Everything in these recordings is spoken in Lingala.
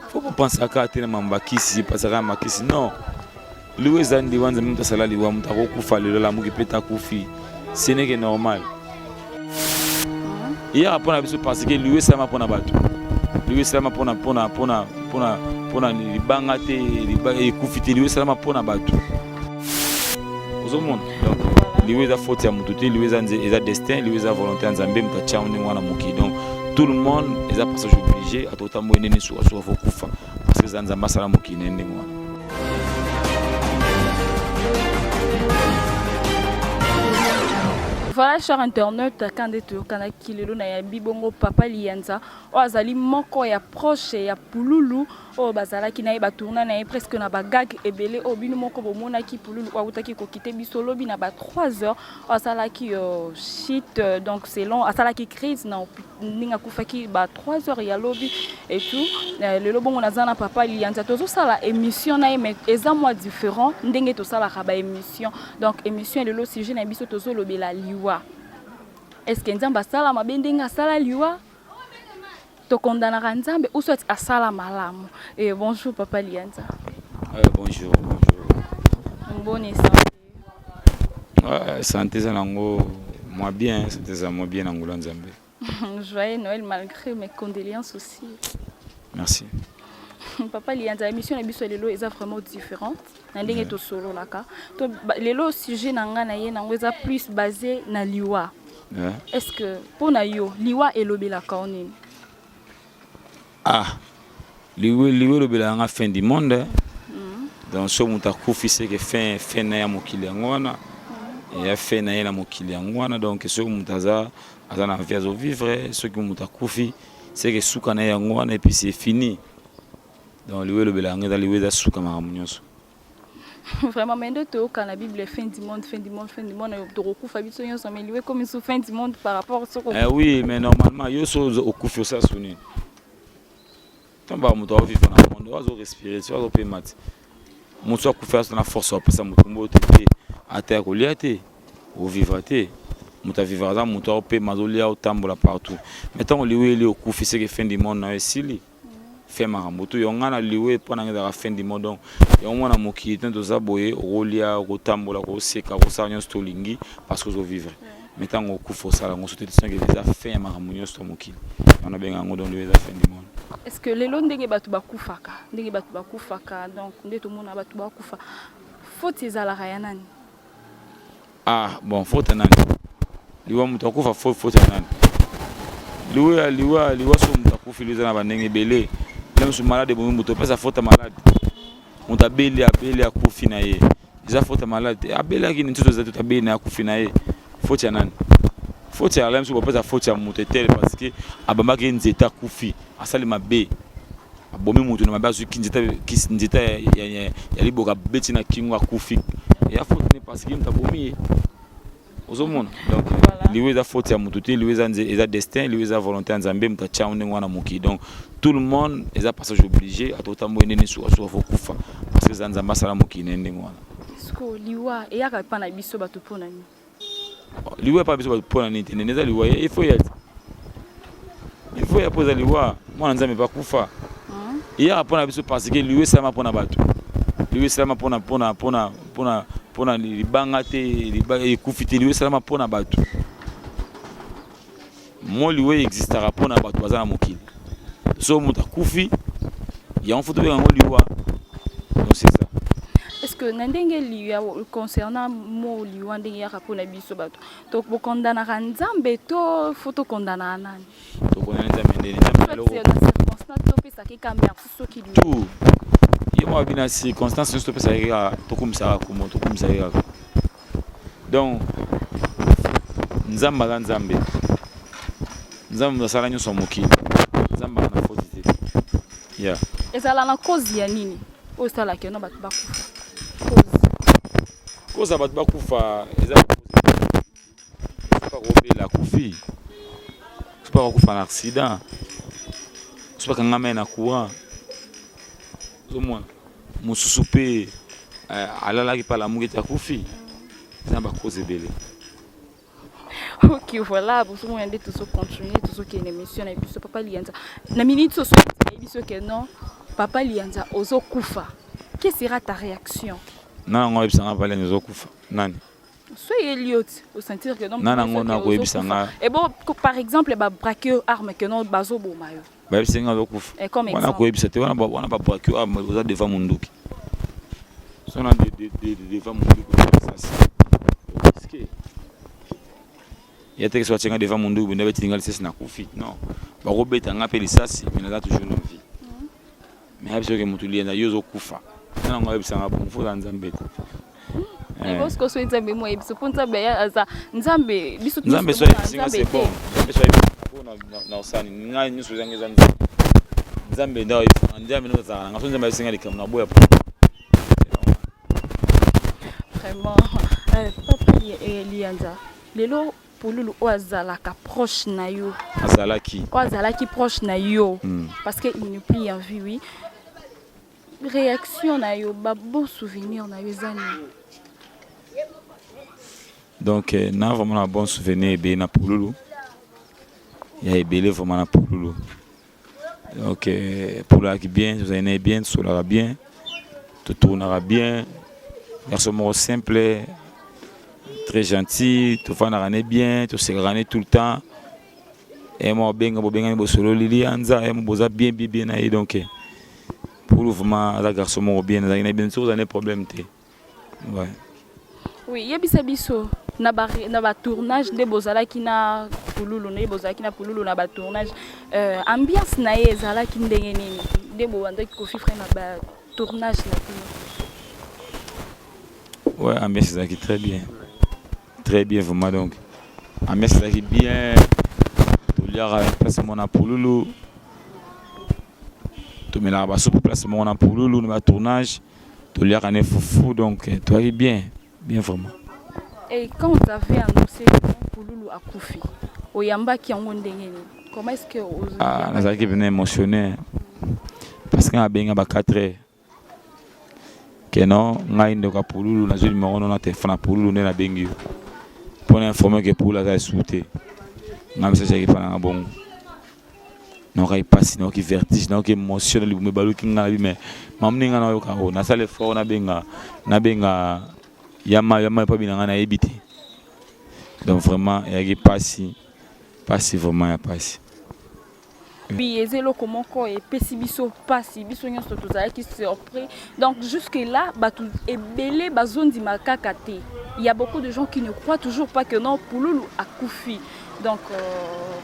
Faut pas penser à quand tellement makisi parce que makisi non. Lui zandi wanza mtu salali wa mtu akufa lelo la muki peta kufi. Ce n'est que normal. Hier après biso parce que lui ça m'a pona batu. Lui ça m'a pona libanga te liba kufiti lui ça m'a pona batu. Au monde. Donc lui za faute ya mutu te lui za destin, lui za volonté nzambe mtacha mwana muki. Donc tout le monde est à passage obligé à tout temps moyenner sur kufa parce que nzamba sala muki nende mwana. Voilà, cher internaute, quand tu as kilelo na ya bibongo papa lianza, o azali moko ya proche ya pululu, o bazala ki na ba tourna na presque na ba gag ebele o binu moko bomona ki pululu wa utaki ko kite bisolo bi na ba 3 heures, o azala ki shit donc c'est long, azala ki crise na ninga kufaki ba 3 heures ya lobby et tout. Le lobongo na zana papa lianza tozo sala émission na mais eza moi différent, ndenge to sala ka ba émission. Donc émission le sujet na biso tozo lobela liwa. Est-ce que Nzamba sala mabendenga sala liwa to condamnera Nzambe ou soit asala malamu? Et bonjour papa Lianza. Bonjour. Bonne santé. Santé ça nango moi bien, santé ça moi bien nango Nzambe. Joyeux Noël malgré mes condoléances aussi. Merci. Papa Lianza, émission na biso lelo est vraiment différente. Na ndenge to solo laka. To lelo sujet nanga na ye nango eza plus basé na liwa. Est-ce que pour Nayo, liwa et lobela kaonini? Liwa lobela nga fin du monde. Donc so muta kufi c'est que fin na ya mokili ngwana. Et fin na ya mokili ngwana donc so mutaza azana vie zo vivre, ce qui muta kufi c'est que suka na ya ngwana et puis c'est fini. Donc liwa lobela nga liwa za suka maramunyoso. Vraiment, mais de tout, quand la Bible est fin du monde, de recours, Fabio, mais lui comme une fin du monde par rapport à ce qu'on. Oui, mais normalement, il y a au coup de ça sonné. Tant que tu vivre dans le monde, tu vas respirer, tu vas payer mat. Mon soir, tu fais la force, après ça, tu vas à terre, au vivre, tu vas vivre dans le monde, tu vas payer au tambour partout. Mais tant que tu es au coup, c'est que fin du monde, tu es fait maramboto yongana liwe pona ngeza fin du monde donc yongona mokili tento zaboye rolia rotambola ko seka ko sanyo stolingi parce que zo vivre metango kufo sala ngo sote tsenge déjà fin maramunyo sto mokili on a benga ngo donc déjà fin du monde. Est-ce que les ndenge batu bakufaka donc ndeto mona batu bakufa faute ezala ya nani? Bon faute nani liwa mutu akufa faute nani liwa so mutu akufa liza na bandenge belé. Même si malade bon muto pesa faute malade on t'a belé à kufi na ye déjà faute malade abela ki ntuzo za tout abeli na kufi na ye faute ya nani faute ya même si on pesa faute ya muto tel parce que abamba ki nzeta kufi asali mabe abomi muto na mabe azuki nzeta ya liboka beti na kinga kufi ya faute ne parce que mtabomi Ozomona. Donc liwe za faute ya mutu te, liwe za destin, liwe za volonté nzambe mtacha wana muki. Donc tout le monde est à passage obligé à tout temps moyenner sur kufa parce que nzamba sala muki nende mwana. Est-ce que liwa et ya pa na biso batu pona ni? Liwa pa biso batu pona ni tene neza liwa il faut ya poser liwa mwana nzambe pa kufa. Et ya pa na biso parce que liwe sama pona batu. Liwe sama pona libanga te ekufiti liwe salama pona batu mo liwe existera pona batu bazana mokili so muta kufi ya on faut bien ngo liwa donc c'est ça. Est-ce que ndenge liwa concernant mo liwa ndenge ya pona biso batu to bokondana nzambe to photo kondana nani to kondana nzambe lo circonstance to pesa ki kambia soki liwa tout moi bien circonstance je stopper ça to comme ça donc nzamba nzambe nasala nyoso moki nzamba na faute ya ezala na cause ya nini o sala ke no batu bakufa cause batu bakufa ezala pas robela kufi c'est pas kufa en accident c'est pas kangama na courant zomona mususu pe alalaki pala mungeta kufi ça va causer belé. Ok, voilà, pour ce moment, on continue, tout ce qui est une émission, et puis ce papa Lianza. La minute, ce que non, Papa Lianza ozo kufa. Quelle sera ta réaction? Non, on va pas les ozo kufa. Nani. Soyez liot au sentir que non. Non, on a et bon, par exemple, les braqueurs armes que non bazo bomayo. Bah, c'est un ozo kufa. Et comme exemple. On a pas braqueur armes, on a devant munduki. On a devant munduki. Il y a des gens qui sont devant mon dos, mais ils ne sont pas coufi. Non. Bah, Robert a appelé ça, mais il a toujours une vie. Mais il y a des gens qui sont coufa. Non, on a besoin de bon, faut dans Zambie. Parce que soit Zambie, moi, c'est pour Zambie, Zambie, Zambie soit c'est bon. Zambie soit bon. Na usani, ngai nyuso zangu za Zambie ndio Zambie ndio za. Ngafunza Zambie singali kama na boya. Vraiment, Papa Lianza. Lelo Pululu Oazalaka proche na yo. Azalaki. Oazalaki proche na yo. Parce qu'il n'est plus en vie, oui. Réaction na yo, bon souvenir na yo zani. Donc, na vraiment un bon souvenir be na Pululu. Il y a ebele vraiment na Pululu. Donc, Pululu qui bien, vous allez bien, solara bien, tout tournera bien. Garçon simple. Très gentil, tout le monde bien, tout se gagne tout le temps. Et moi, bien solo Lianza, et moi, bien, donc pour le vraiment, la garçon bien, bien sûr, il y a problème. Ouais. Oui, il y a des biso, na tournage de bozala qui na Pululu, na bozala qui na Pululu na ba tournage. Ambiance na ezala qui ndenge nini, de bozala qui kofi frère na ba tournage na. Ouais, ambiance là qui très bien. Très bien, vraiment donc. Ambiance là qui bien. Tout le monde place mon Pululu. Tout le monde a place mon Pululu dans le tournage. Tout le monde est fou donc toi est bien, bien vraiment. Et quand vous avez annoncé que Pululu a Koufi, Oyamba qui a comment est-ce que vous ah, nous avons été émotionnés parce qu'on a bien 4 heures. Que non, on a une Pululu, on a une numéro de téléphone Pululu, on a bien pour informer que Pululu a sauté. On a un message qui est pas bon. Non, il passe, non, qui vertige, non, qui émotion, le balou qui n'a mais mamni ngana yo kao, na sale fort na benga yama pas bien ngana ebité. Donc vraiment, il y a passe vraiment il passe. Puis ezelo comment quoi et pessibiso passe biso nyonso tozala qui surpris. Donc jusque là batu ebele bazone di makakate. Il y a beaucoup de gens qui ne croient toujours pas que non Pululu a Koufi. Donc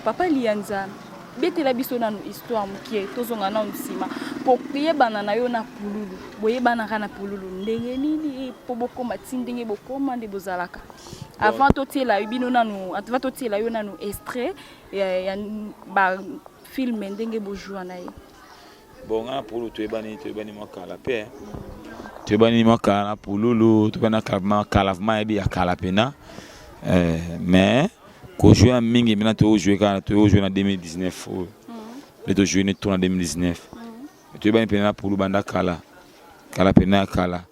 Papa Lianza betela biso na histoire mukie tozonga na nsima pour prier banana yo na Pululu boye banana na Pululu ndenge nini po bokoma tindenge bokoma nde bozalaka avant totiela bino nanu avant totiela yo nanu extrait ya ba film ndenge bojua na ye bon ngana Pululu toyebani makala pe toyebani makala na Pululu tobana kalavma ebi ya kala pena mais quand jouer à Mingi, maintenant tu joues en 2019. Tu joues en 2019. Tu es bien pour le banda Kala. Kala pena Kala.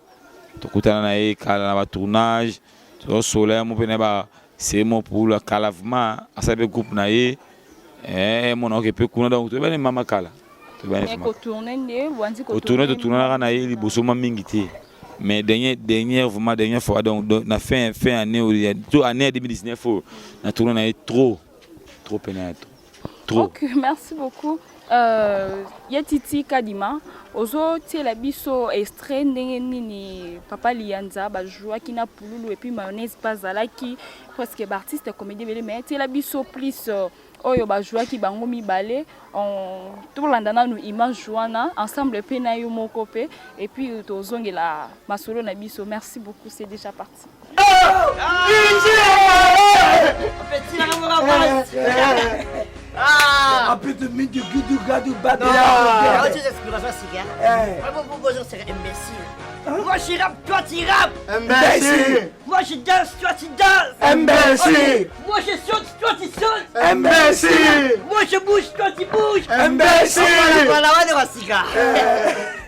Tu as na Kala na tournage. Tu as soleil mon pena c'est mon pour le Kalavma. À ça groupe na mon ok peut kuna donc tu es bien mama Kala. Tu es bien. Tourner na li bosoma Mingi ti. Mais dernière fois donc na fin année tout année 2019 na tourné na trop pénètre trop. OK, merci beaucoup. Yatiti Kadima ozo tiela biso extrait ndenge nini Papa Lianza ba joua ki na Pululu et puis mayonnaise bazalaki presque artiste comédie bele mais tiela biso plus oyo ba joua ki bango mibale on tout landana nous image joana ensemble pe na yo moko pe et puis tozongela masolo na biso. Merci beaucoup, c'est déjà parti. Un peu de mine de guidou gadou badou. Non, tu explications c'est vraiment bonjour c'est imbécile. Moi je rappe, toi tu rappes. Imbécile. Moi je danse, toi tu danses. Imbécile. Moi je saute, toi tu sautes. Imbécile. Moi je bouge, toi tu bouges. Imbécile. Voilà, on va cigar.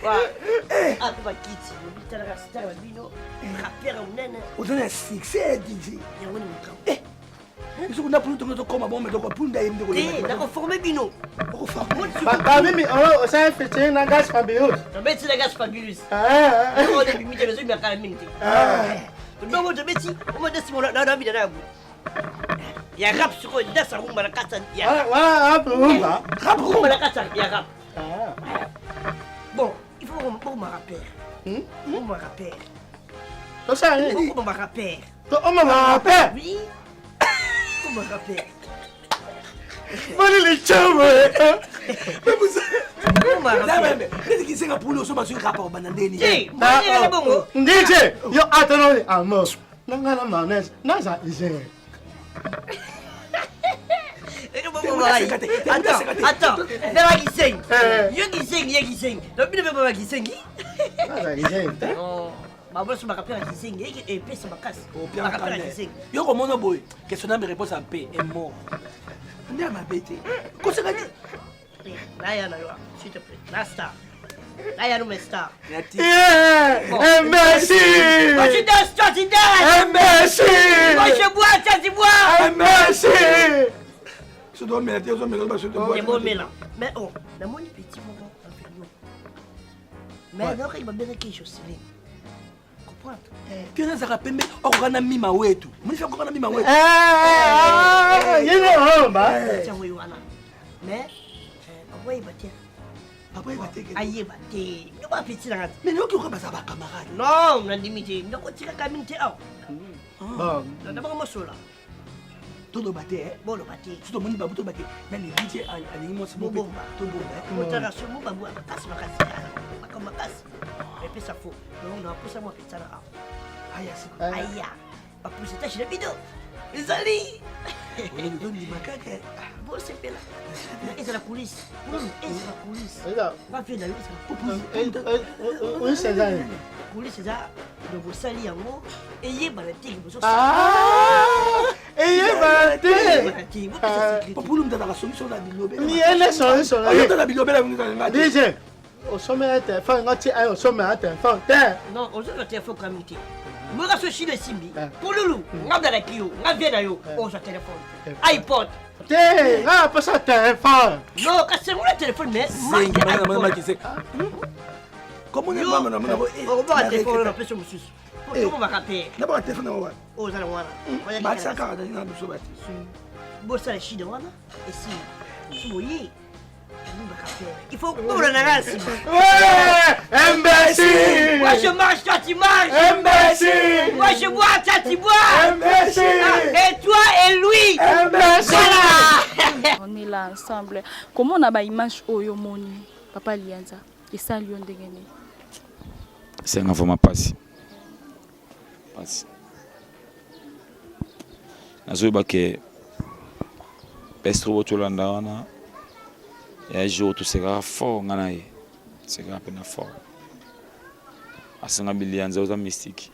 Ah, tu vas quitter. Tu vas rester dans le bino. Rappeur au nene. On donne un succès, DJ. Et on est biso kuna pulu tongo koma bon mais donc pulu ndaye ndeko ndako former bino mimi on ça fait un gaz fabuleux beti la gaz fabuleux on est limité les bien quand même donc je beti on me dit mon na bi na bu ya rap sur le dasa rumba la kata ya rap rumba la kata ya rap bon il faut on me rappelle on me rappelle to ça on me rappelle on me rappelle oui on me rappelle Mali les chamo mais vous on me rappelle mais qui c'est que pour nous so basu rapport banandeni na bongo ndije yo attends amo nangana manes naza ise Attends, Giseng. Donc, il ne veut pas Giseng. Non, ma bosse m'a rappelé à Giseng et puis ça m'a cassé. Bien rappelé à Giseng. Yo comme mon boy, question de réponse à P est mort. On est à ma bête. Qu'est-ce que tu dis? Là, s'il te plaît. Là, star. Là, il y a nos stars. Merci. Moi, je danse, toi, tu danses. Merci. Moi, je bois, toi, tu bois. Merci. Je dois me dire, c'est bon mélange. Mais oh, la monnaie petit moment inférieur. Mais alors il va bien quelque chose Céline. Comprends? Puis on a pembe okana mima wetu. Mimi fait okana mima wetu. Yene omba. Tiens oui wana. Mais papa il battait. Papa il battait. Aïe battait. Ne pas petit là. Mais nous qui on va ça ba camarade. Non, on a limité. Ne continue qu'à minute ah. Bon, d'abord moi là. Todo battait. Bon le battait. Tout le monde va tout battre. Mais les DJ à l'immense bon bon. Tout bon. Moi t'as raison moi ba casse ma casse. Comme ma casse. Et puis ça faut. Donc on a poussé moi petit là. Aïe. Pas pousser ta chez vidéo. Les amis. On nous donne du macaque. Bon c'est là. Et c'est la police. Et c'est la police. Va faire la police. Oui, c'est ça. Police c'est ça. De vous salir en haut. Et y est balaté. Pour nous donner la solution la bilobe. Ni elle solution. La bilobe la DJ. Au sommet téléphone, on tient au sommet téléphone. Non, on a téléphone comme il moi je suis le Simbi. Pour Loulou, on a la Kyo, on a bien yo, on a téléphone. iPod. Té, ah pas ça téléphone. Non, c'est moi le téléphone mais comment on est maman on va téléphone on peut se monsieur. Comment on va rappeler? D'abord téléphone on va. Oh ça wana. Ba ça ka da na so bati. Bo ça le chide wana et si oui. Il faut que nous le nagassi. Ouais, imbécile. Moi je mange, toi tu manges. Imbécile. Moi je bois, toi tu bois. Imbécile. Et toi et lui. Imbécile. On est là ensemble. Comment on a ba image oyo moni Papa Lianza et ça lion ndengene. C'est un enfant passe. Passe. Nazoba ke Pestro Tolanda wana. Et un jour, tout sera fort, c'est un peu fort. Asanga bilianza aux mystique.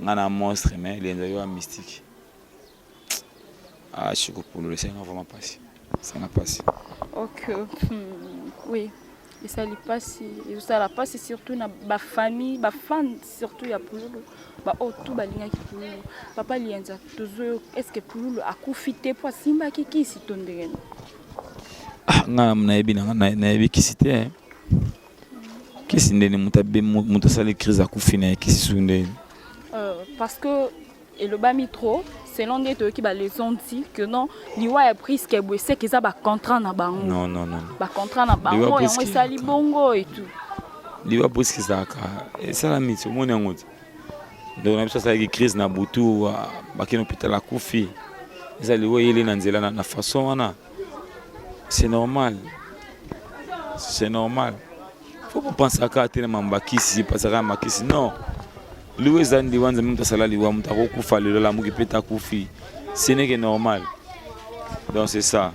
On a un monstre, mais il y a un mystique. Ah, je suis pour le Seigneur vraiment passé. Ça n'a passé. Ok, oui. Et ça lui passe, et ça la passe surtout dans ma famille, ma fan surtout ya Pululu. Ba oh tout balinga ki Pululu. Papa Lianza, est-ce que Pululu a confité pour simba qui si tonderen? Nga nayebi kisite kisi ndeni muta sali crise akufina kisi sunde parce que et le bas mitro selon des qui ba les ont dit que non liwa a pris que c'est que ça ba contrat na bango non ba contrat na bango et moi sali bongo et tout liwa pris que ça ka et ça la mitso mona ngoti donc na ça qui crise na butu ba kino hôpital akufi ça liwa yele na nzela na façon wana. C'est normal. C'est normal. Faut pas penser à ça tellement bakisi parce que makisi non. Lui zandi wanza mtu salali wa mtu akufa lelo la mukipeta kufi. Ce n'est que normal. Donc c'est ça.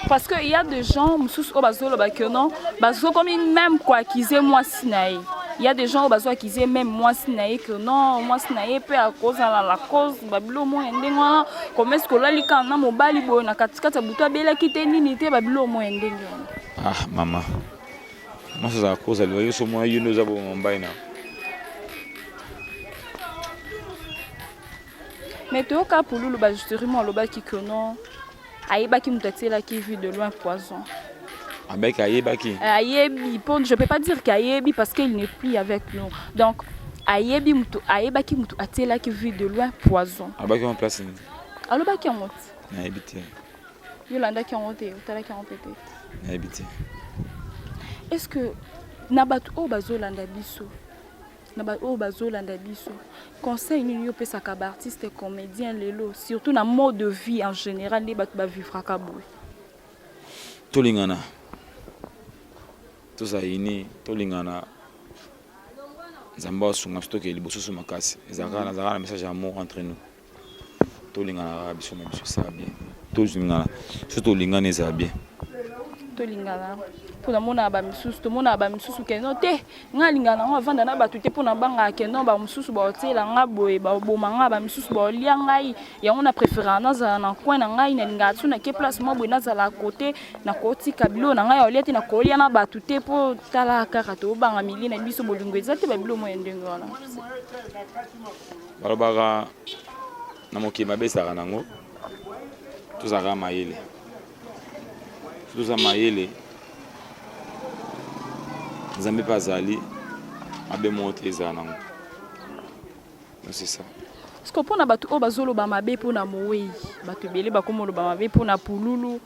Parce que il y a des gens mususu o bazolo ba que non, bazo comme même quoi qu'ils aient moi sinaï. Il y a des gens au besoin qui disent même moi sinaï que non, moi sinaï peut à cause de la cause babilo mo ndengwa comme est-ce que là li kana mobali bo na katikata buto bela kiteni nité babilo mo ndengwa. Ah maman. Moi c'est à cause de yo moi you nous abo mbaina. Mais tu as pour lui, justement, le qui que non. Aïba qui me là qui vit de loin poison. Avec Aïeba qui Aïebi, je ne peux pas dire qu'Aïebi parce qu'il n'est plus avec nous. Donc, Aïeba qui me là qui vit de loin poison. Aïeba qui est en place. Alors, qui est en monte. N'habité. Yolanda qui est en monte, Otala qui est en pété. N'habité. Est-ce que Nabatu Obazolanda Bisso, Nabatu Obazolanda Bisso, conseil nous peut sa artiste comédien lelo, surtout dans le mode de vie en général, les batu ba vivre kabou. Tolingana. Tout ça ini tolingana. Zamba sunga stoke liboso so makasi. Ezaka na message d'amour entre nous. Tolingana biso na biso ça bien. Tolingana. Surtout tolingana ça bien. Tolingana. Pour mona ba misusu to mona ba misusu keno te nga lingana nga vanda na batu te pona banga keno ba misusu ba otela nga boye ba boma nga ba misusu ba lia ngai ya on a préféré na za na coin na ngai na linga tu na ke place mo boye na za la côté na koti kabilo na ngai oliete na kolia na batu te po tala kaka to banga mili na biso bolingo ezate ba bilo mo ndenge wana balobaka na mokima besaka nango tozaka mayele Nzambe bazali abe monte ezanango. C'est ça. Parce que pour na batu o bazolo ba mabe pour na moyi, batu belé ba komo lo ba mabe pour na pululu.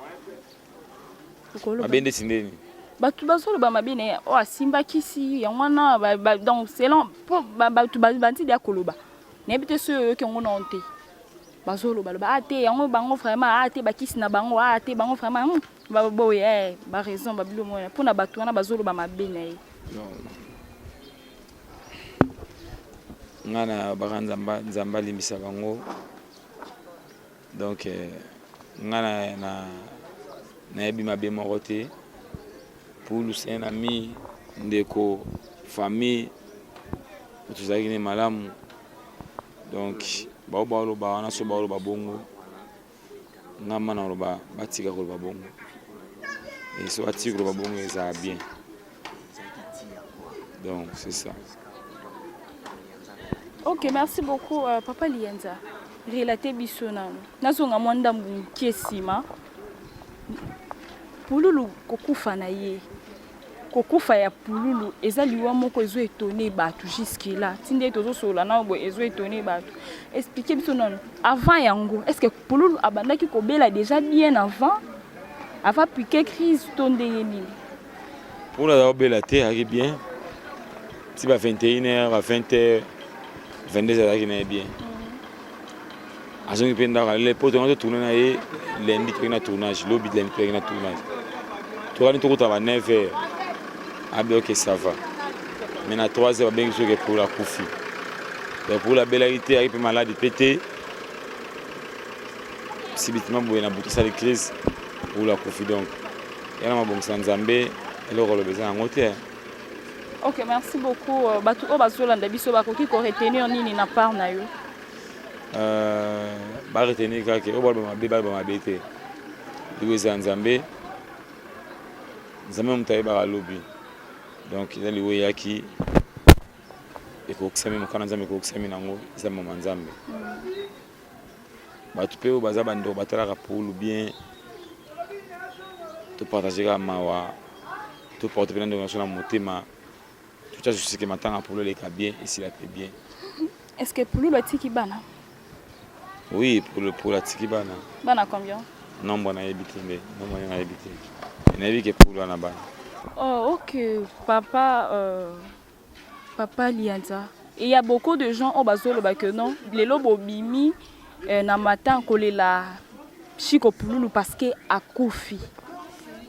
Abende sindeni. Batu bazolo ba mabe ne o asimba kisi ya wana ba donc selon pour batu banti dia koloba. Ne bité ceux qui ont honte. Bazolo ba ate yango bango vraiment ate ba kisi na bango ate bango vraiment ba boye ba raison ba bilo moya pour na batu wana bazolo ba mabe ne. Ngana bakanza nzamba limbisa bango donc ngana na yebi mabe moko te pour un ami ndeko famille tuzaki ne malamu donc baolo ba wana so baolo ba bongo ngama na roba batika ko ba bongo et so atika ko ba bongo eza bien. Donc c'est ça. Ok, merci beaucoup Papa Lienza. Relaté bisonano. Nazonga mwanda mkiesima. Pululu kokufa na ye. Kokufa ya pululu ezaliwa moko ezo étonné batu jusque là. Tinde tozo sola na bo ezo étonné batu. Expliquez bisonano. Avant yango, est-ce que pululu abandaki kobela déjà bien avant piquer crise tonde yeni. Pour la bela te ari bien. Si va 21h à 20h 22h qui n'est bien. Azongi penda les potes on tourner na ye lundi tu na tournage, lobby lundi tu na tournage. Tu vas tout à 9h. Ah ben OK ça va. Mais à 3h va bien que pour la Koufi. Pour la bellarité arrive malade pété. Si bitement boye na butu ça de crise pour la Koufi donc. Il y a ma bon Nzambe et le rôle besoin en hôtel. Ok, merci beaucoup. Batu o bazolanda biso bakoki ko retenir nini na part na yo. Ba retenir kaka o ba mabe te. Iwe za Nzambe. Nzambe mutaye ba lobi. Donc il ali we yaki eko kusami mukana Nzambe ko kusami nango za mama Nzambe. Batu pe o baza bando batala pour bien. To partager ka mawa. To porter bien dans son motema. Je sais que maintenant pour le cas bien ici la fait bien. Est-ce que pour le tiki bana? Oui, pour la tiki bana. Bana combien? Non, bon na habité mais non bon na habité. Il n'a vu que pour la bana. Oh OK, papa Lianza. Il y a beaucoup de gens au bazolo ba que non, les lobo bimi na matin kolela chiko pululu parce que a kofi.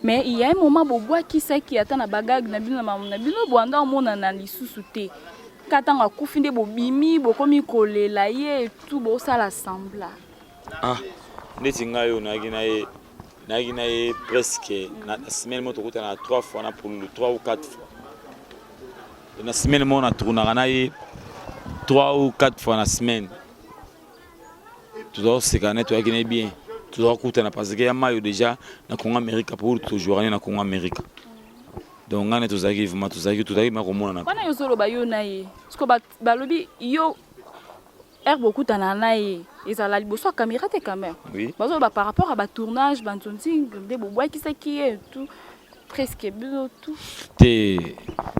Mais il y a un moment boboa qui sait qui attend na bagag na bino na bino boanda mona na lisusu te. Katanga kufinde bobimi bokomi kolela ye tout bo sala sembla. Ah, ndeti ngayo na gina ye presque na semaine moto kuta na 3 fois na pour le 3 ou 4 fois. Na semaine mo na tourna na ye 3 ou 4 fois na semaine. Tu dois se connaître toi qui bien. Tu dois écouter parce que y a maillot déjà na Congo Amérique pour toujours na Congo Amérique. Donc on est tous arrivés vraiment tous arrivés tout arrivés mais comment on a. Bana yo zolo ba yo na ye. Parce que ba lobi yo air beaucoup tananaye ezala liboso ya caméra te quand même. Oui. Bazo ba par rapport à ba tournage bantonzi de bobois qui ça qui est tout presque bien tout. Te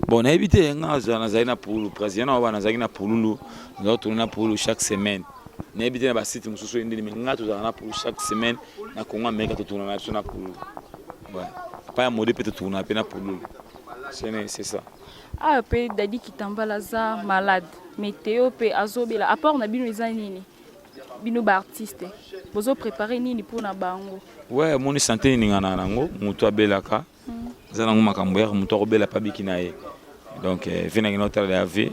bon na éviter nga za na pour président na ba na za na pululu nous tourner na pululu chaque semaine. Na éviter na ba site mususu ndeli nga to za na pululu chaque semaine na Congo America to tourner na pululu. Ouais. Pas un mode peut tourner à peine na pululu. C'est ça. Ah pe dadi kitambala za malade. Météo pe azobela à part na bino ezanini. Bino ba artiste. Bozo préparer nini pour na bango. Ouais, mon santé ni ngana nango, muto abelaka. Zana nguma kamboya muto obela pa bikinaye. Donc vient na notre la vie.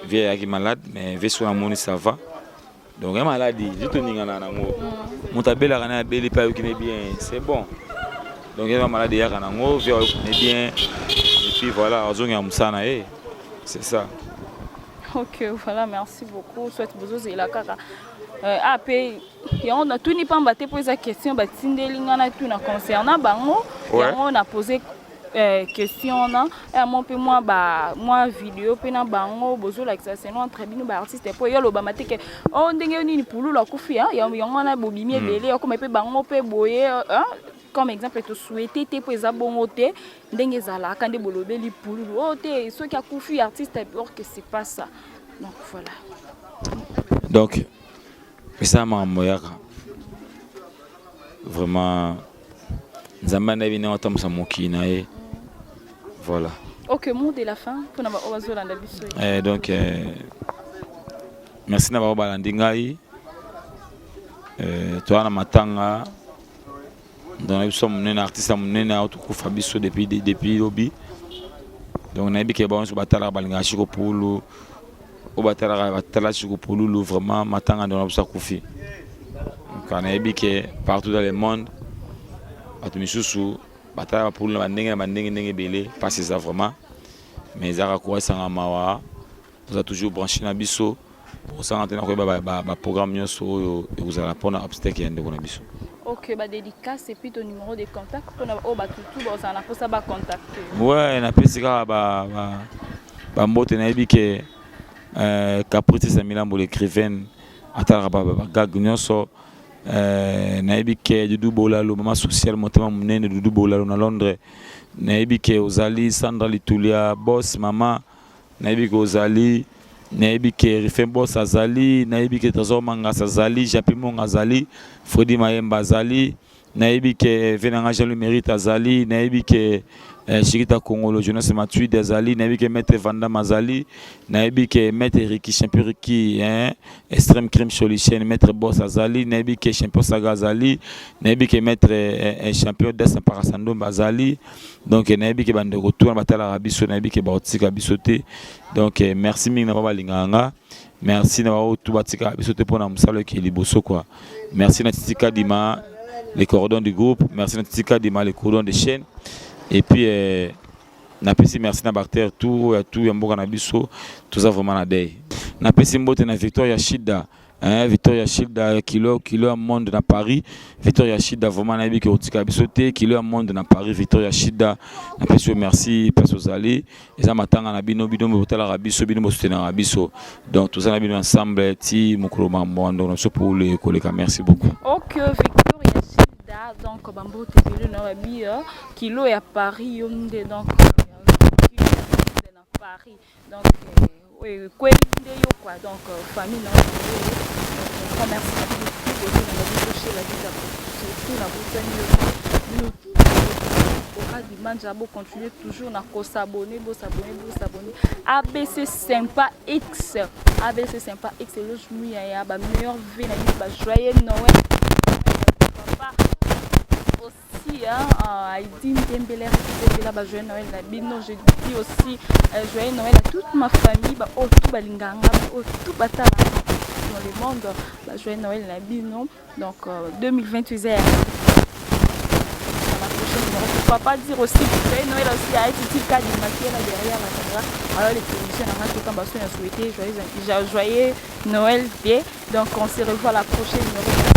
Vient qui malade mais ve sur mon ça va. Donc un maladie, je te ni ngana nango. Muto abela kana beli pa bikine bien, c'est bon. Donc il y a maladie ya kana ngo, vient bien. Et puis voilà, azonga musana c'est ça. Ok, voilà, merci beaucoup. Soit bozo zela kaka. Après, on a tout ni pas batté pour cette question, bah tindelingana tout na concernant bango. On a posé question na et mon peu moi vidéo pe na bango bozo like ça c'est non très bien ba artiste pour yo lo ba mateke on ndenge ni pulu la kufi ya na bobimi ebele comme pe bango pe boye comme exemple to souhaiter te pour za bongo te ndenge zala quand de bolobeli pulu oh te ceux qui a kufi artiste alors que c'est pas ça. Donc voilà. Donc ça m'a moyaka vraiment zamana bina watam sa mokina voilà. OK, mot de la fin pour na ozo landa biso. Donc merci na ba balandi ngai toi na matanga dans les sommes un artiste monene autokufa biso depuis lobby. Donc na bike ba on so batala balinga chiko pulu o batala chiko pulu vraiment matanga dans la kufi. Donc na bike partout dans le monde atumisusu batala pulu na ndenge belé passer ça vraiment mais zara ko sanga mawa vous a toujours branché na biso pour ça antena ko ba programme nyoso et vous allez prendre obstacle yende ko na biso. OK, bah dédicace et puis ton numéro de contact pour tout ça na posa ba contacter. Ouais, na pesika ba mbote na bike Caprice Samilambo l'écrivaine atara ba gag nyonso na bike Dudu Bolalo mama social motema munene Dudu Bolalo na Londres na bike ozali Sandra Litulia boss mama na bike ozali na bike Rifem boss azali na bike Trésor Manga azali Japimon azali Fredi Mayemba azali na bike Venanga Jean le mérite azali na bike Chirita Congolo Jonas Matuide azali na bike Maître Vanda Mazali na bike Maître Ricky Champion Ricky Extreme Crime Solution Maître Boss azali na bike Champion Saga azali na bike Maître Champion Destin Parasando Bazali. Donc na bike bande retour batala rabiso na bike baotika bisote. Donc merci mingi na baba linganga. Merci na ba tout batika bisote pour na musalo ki liboso quoi. Merci na Titika Dima les cordons du groupe, merci na Titika Dima les cordons de chaîne. Et puis na pesi merci na Barter tout ya mboka na biso tout ça vraiment na day. Na pesi mbote na Victoria Shida Victoria Shida kilo à monde na Paris. Victoria Shida vraiment na bi ke otika bisote kilo à monde na Paris. Victoria Shida na pesi merci parce aux allez et ça matanga na bino botala rabiso bino soutenir rabiso. Donc tout ça na bino ensemble ti mokolo mambo donc so pour les collègues merci beaucoup. OK, Victoria Shida donc bambo tebele na bi kilo ya Paris yonde donc na Paris donc oui quoi quoi donc famille non merci beaucoup chez la vie surtout la boutique nous continuer toujours na s'abonner ABC Sympa X le jour ya ba meilleur vie na ba joyeux Noël papa aussi Aïdine Dembélé ba joyeux Noël na bino je dis aussi joyeux Noël à toute ma famille ba tout balinganga tout batala dans le monde ba joyeux Noël na bino donc 2028 la prochaine on va pas dire aussi joyeux Noël aussi à Titi Kadi maquillé là derrière la caméra alors les techniciens on a tout comme souhaité joyeux Noël bien donc on se revoit la prochaine numéro